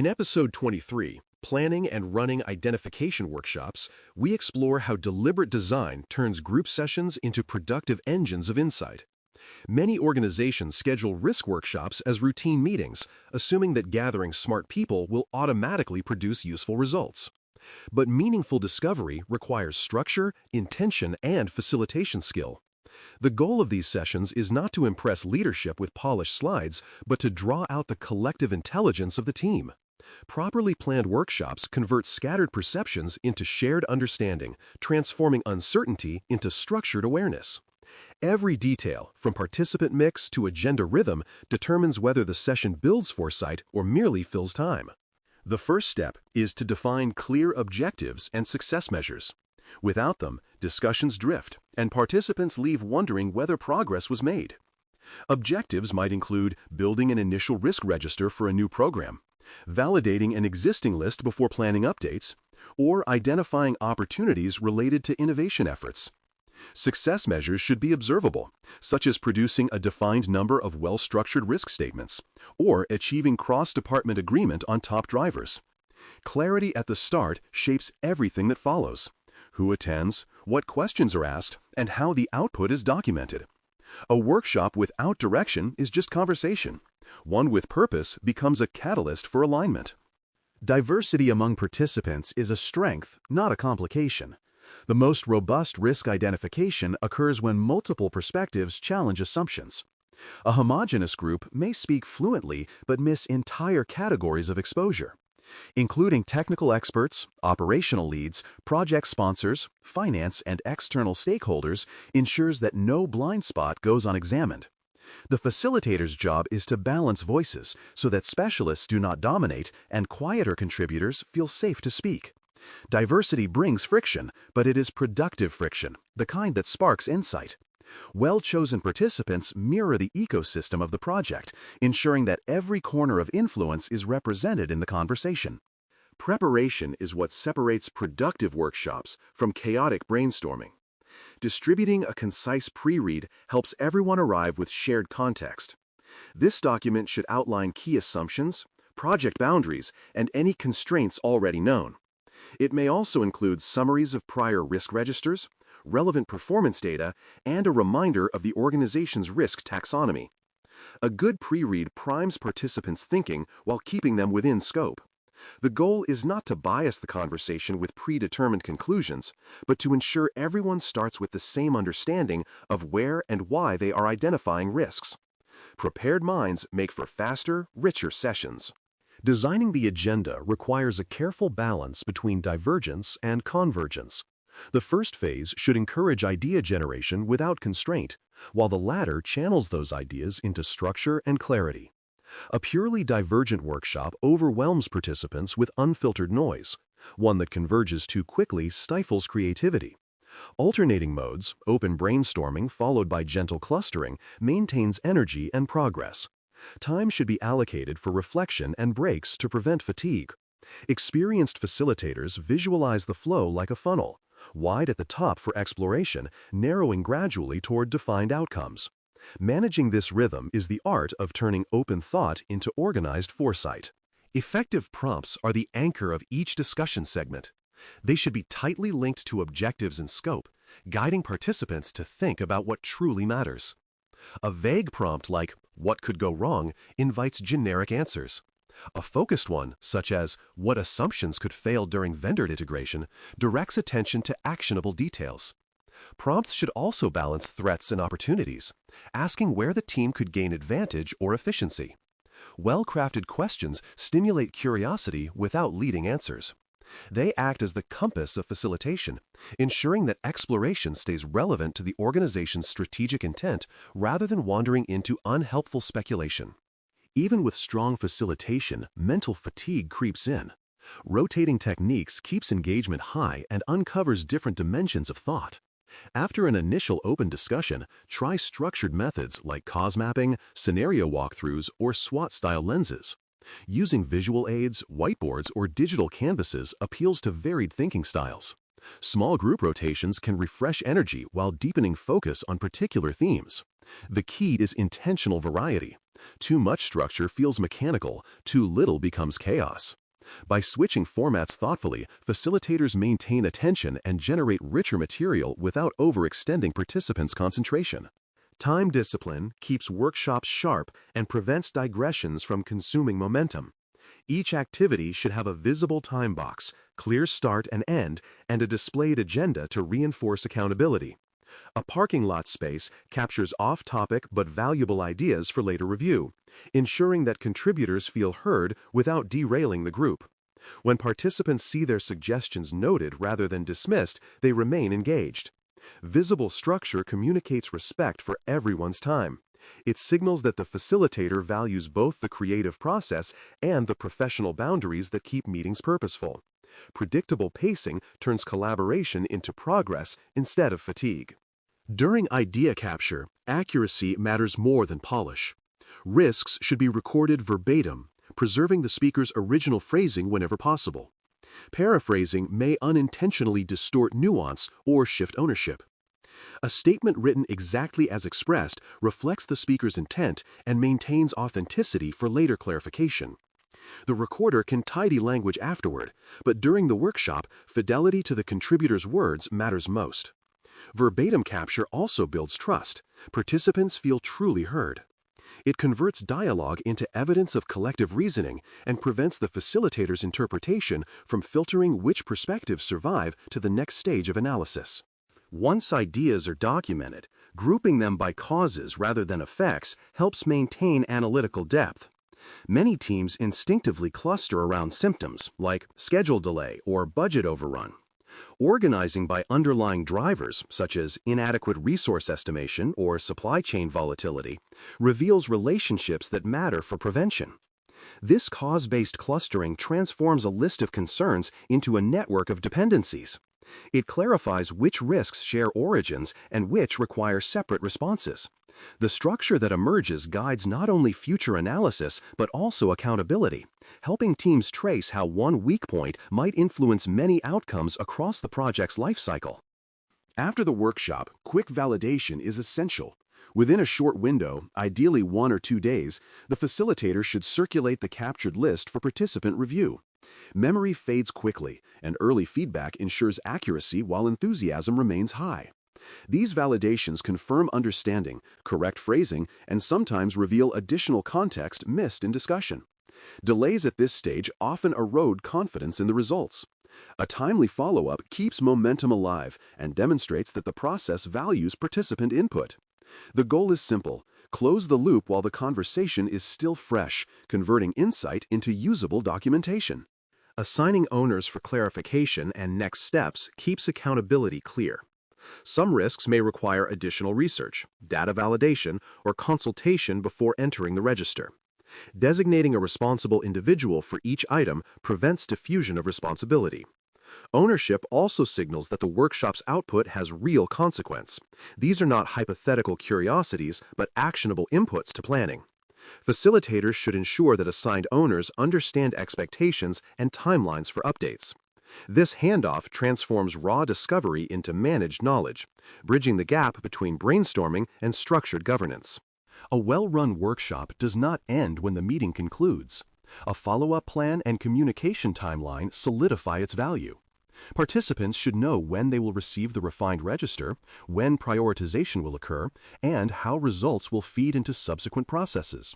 In episode 23, Planning and Running Identification Workshops, we explore how deliberate design turns group sessions into productive engines of insight. Many organizations schedule risk workshops as routine meetings, assuming that gathering smart people will automatically produce useful results. But meaningful discovery requires structure, intention, and facilitation skill. The goal of these sessions is not to impress leadership with polished slides, but to draw out the collective intelligence of the team. Properly planned workshops convert scattered perceptions into shared understanding, transforming uncertainty into structured awareness. Every detail, from participant mix to agenda rhythm, determines whether the session builds foresight or merely fills time. The first step is to define clear objectives and success measures. Without them, discussions drift, and participants leave wondering whether progress was made. Objectives might include building an initial risk register for a new program, validating an existing list before planning updates, or identifying opportunities related to innovation efforts. Success measures should be observable, such as producing a defined number of well-structured risk statements, or achieving cross-department agreement on top drivers. Clarity at the start shapes everything that follows: who attends, what questions are asked, and how the output is documented. A workshop without direction is just conversation. One with purpose becomes a catalyst for alignment. Diversity among participants is a strength, not a complication. The most robust risk identification occurs when multiple perspectives challenge assumptions. A homogeneous group may speak fluently but miss entire categories of exposure. Including technical experts, operational leads, project sponsors, finance, and external stakeholders ensures that no blind spot goes unexamined. The facilitator's job is to balance voices so that specialists do not dominate and quieter contributors feel safe to speak. Diversity brings friction, but it is productive friction, the kind that sparks insight. Well-chosen participants mirror the ecosystem of the project, ensuring that every corner of influence is represented in the conversation. Preparation is what separates productive workshops from chaotic brainstorming. Distributing a concise pre-read helps everyone arrive with shared context. This document should outline key assumptions, project boundaries, and any constraints already known. It may also include summaries of prior risk registers, relevant performance data, and a reminder of the organization's risk taxonomy. A good pre-read primes participants' thinking while keeping them within scope. The goal is not to bias the conversation with predetermined conclusions, but to ensure everyone starts with the same understanding of where and why they are identifying risks. Prepared minds make for faster, richer sessions. Designing the agenda requires a careful balance between divergence and convergence. The first phase should encourage idea generation without constraint, while the latter channels those ideas into structure and clarity. A purely divergent workshop overwhelms participants with unfiltered noise. One that converges too quickly stifles creativity. Alternating modes, open brainstorming followed by gentle clustering, maintains energy and progress. Time should be allocated for reflection and breaks to prevent fatigue. Experienced facilitators visualize the flow like a funnel, wide at the top for exploration, narrowing gradually toward defined outcomes. Managing this rhythm is the art of turning open thought into organized foresight. Effective prompts are the anchor of each discussion segment. They should be tightly linked to objectives and scope, guiding participants to think about what truly matters. A vague prompt like, "What could go wrong?" invites generic answers. A focused one, such as, "What assumptions could fail during vendor integration?" directs attention to actionable details. Prompts should also balance threats and opportunities, asking where the team could gain advantage or efficiency. Well-crafted questions stimulate curiosity without leading answers. They act as the compass of facilitation, ensuring that exploration stays relevant to the organization's strategic intent rather than wandering into unhelpful speculation. Even with strong facilitation, mental fatigue creeps in. Rotating techniques keeps engagement high and uncovers different dimensions of thought. After an initial open discussion, try structured methods like cause mapping, scenario walkthroughs, or SWOT-style lenses. Using visual aids, whiteboards, or digital canvases appeals to varied thinking styles. Small group rotations can refresh energy while deepening focus on particular themes. The key is intentional variety. Too much structure feels mechanical, too little becomes chaos. By switching formats thoughtfully, facilitators maintain attention and generate richer material without overextending participants' concentration. Time discipline keeps workshops sharp and prevents digressions from consuming momentum. Each activity should have a visible time box, clear start and end, and a displayed agenda to reinforce accountability. A parking lot space captures off-topic but valuable ideas for later review, ensuring that contributors feel heard without derailing the group. When participants see their suggestions noted rather than dismissed, they remain engaged. Visible structure communicates respect for everyone's time. It signals that the facilitator values both the creative process and the professional boundaries that keep meetings purposeful. Predictable pacing turns collaboration into progress instead of fatigue. During idea capture, accuracy matters more than polish. Risks should be recorded verbatim, preserving the speaker's original phrasing whenever possible. Paraphrasing may unintentionally distort nuance or shift ownership. A statement written exactly as expressed reflects the speaker's intent and maintains authenticity for later clarification. The recorder can tidy language afterward, but during the workshop, fidelity to the contributor's words matters most. Verbatim capture also builds trust. Participants feel truly heard. It converts dialogue into evidence of collective reasoning and prevents the facilitator's interpretation from filtering which perspectives survive to the next stage of analysis. Once ideas are documented, grouping them by causes rather than effects helps maintain analytical depth. Many teams instinctively cluster around symptoms like schedule delay or budget overrun. Organizing by underlying drivers, such as inadequate resource estimation or supply chain volatility, reveals relationships that matter for prevention. This cause-based clustering transforms a list of concerns into a network of dependencies. It clarifies which risks share origins and which require separate responses. The structure that emerges guides not only future analysis but also accountability, helping teams trace how one weak point might influence many outcomes across the project's lifecycle. After the workshop, quick validation is essential. Within a short window, ideally 1 or 2 days, the facilitator should circulate the captured list for participant review. Memory fades quickly, and early feedback ensures accuracy while enthusiasm remains high. These validations confirm understanding, correct phrasing, and sometimes reveal additional context missed in discussion. Delays at this stage often erode confidence in the results. A timely follow-up keeps momentum alive and demonstrates that the process values participant input. The goal is simple: close the loop while the conversation is still fresh, converting insight into usable documentation. Assigning owners for clarification and next steps keeps accountability clear. Some risks may require additional research, data validation, or consultation before entering the register. Designating a responsible individual for each item prevents diffusion of responsibility. Ownership also signals that the workshop's output has real consequence. These are not hypothetical curiosities, but actionable inputs to planning. Facilitators should ensure that assigned owners understand expectations and timelines for updates. This handoff transforms raw discovery into managed knowledge, bridging the gap between brainstorming and structured governance. A well-run workshop does not end when the meeting concludes. A follow-up plan and communication timeline solidify its value. Participants should know when they will receive the refined register, when prioritization will occur, and how results will feed into subsequent processes.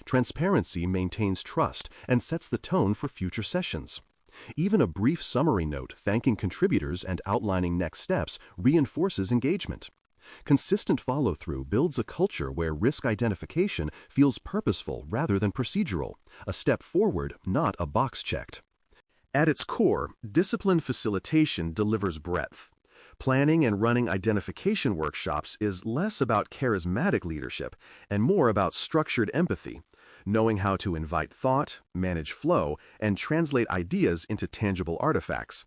Transparency maintains trust and sets the tone for future sessions. Even a brief summary note thanking contributors and outlining next steps reinforces engagement. Consistent follow-through builds a culture where risk identification feels purposeful rather than procedural, a step forward, not a box checked. At its core, disciplined facilitation delivers breadth. Planning and running identification workshops is less about charismatic leadership and more about structured empathy, knowing how to invite thought, manage flow, and translate ideas into tangible artifacts.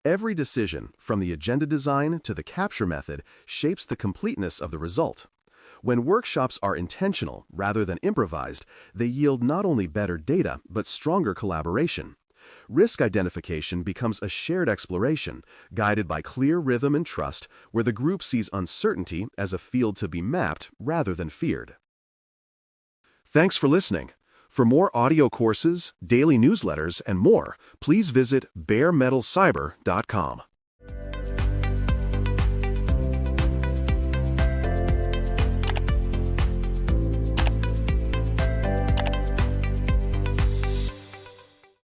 Every decision, from the agenda design to the capture method, shapes the completeness of the result. When workshops are intentional rather than improvised, they yield not only better data but stronger collaboration. Risk identification becomes a shared exploration, guided by clear rhythm and trust, where the group sees uncertainty as a field to be mapped rather than feared. Thanks for listening. For more audio courses, daily newsletters, and more, please visit baremetalcyber.com.